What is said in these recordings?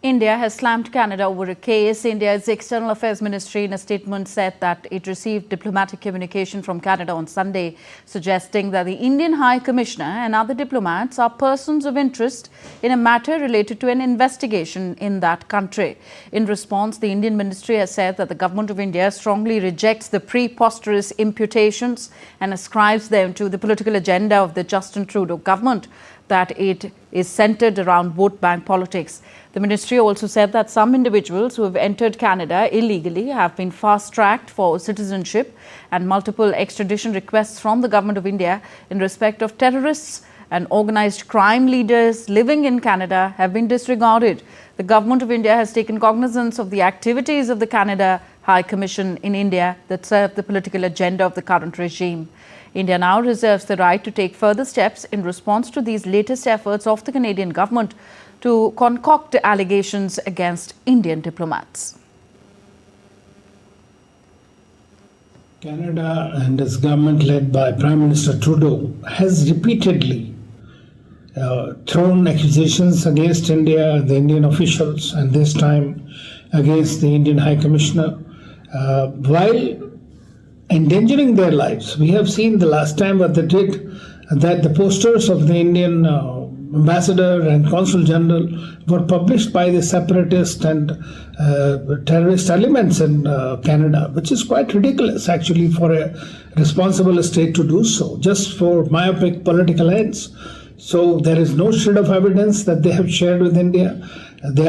India has slammed Canada over a case. India's External Affairs Ministry in a statement said that it received diplomatic communication from Canada on Sunday, suggesting that the Indian High Commissioner and other diplomats are persons of interest in a matter related to an investigation in that country. In response, the Indian ministry has said that the government of India strongly rejects the preposterous imputations and ascribes them to the political agenda of the Justin Trudeau government, that it is centered around vote bank politics. The ministry also said that some individuals who have entered Canada illegally have been fast-tracked for citizenship, and multiple extradition requests from the government of India in respect of terrorists and organized crime leaders living in Canada have been disregarded. The government of India has taken cognizance of the activities of the Canada High Commission in India that serve the political agenda of the current regime. India now reserves the right to take further steps in response to these latest efforts of the Canadian government to concoct allegations against Indian diplomats. Canada and its government led by Prime Minister Trudeau has repeatedly thrown accusations against India, the Indian officials, and this time against the Indian High Commissioner, while endangering their lives. We have seen the last time what they did, that the posters of the Indian ambassador and consul general were published by the separatist and terrorist elements in Canada, which is quite ridiculous actually for a responsible state to do so, just for myopic political ends. So there is no shred of evidence that they have shared with India. They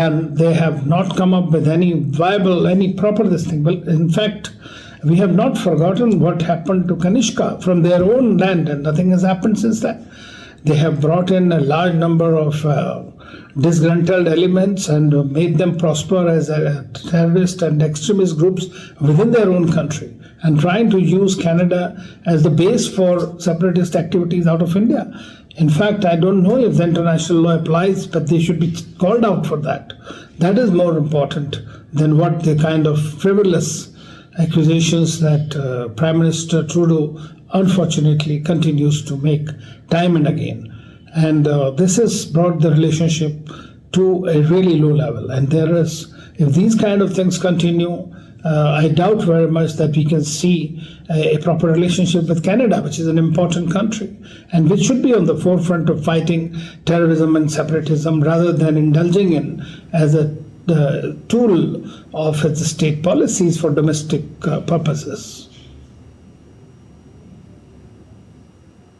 have not come up with any viable, any proper this thing. Well, in fact, we have not forgotten what happened to Kanishka from their own land, and nothing has happened since then. They have brought in a large number of disgruntled elements and made them prosper as terrorist and extremist groups within their own country, and trying to use Canada as the base for separatist activities out of India. In fact, I don't know if the international law applies, but they should be called out for that. That is more important than what the kind of frivolous accusations that Prime Minister Trudeau unfortunately continues to make time and again. And this has brought the relationship to a really low level. And if these kind of things continue, I doubt very much that we can see a proper relationship with Canada, which is an important country and which should be on the forefront of fighting terrorism and separatism rather than indulging in as a tool of its state policies for domestic purposes.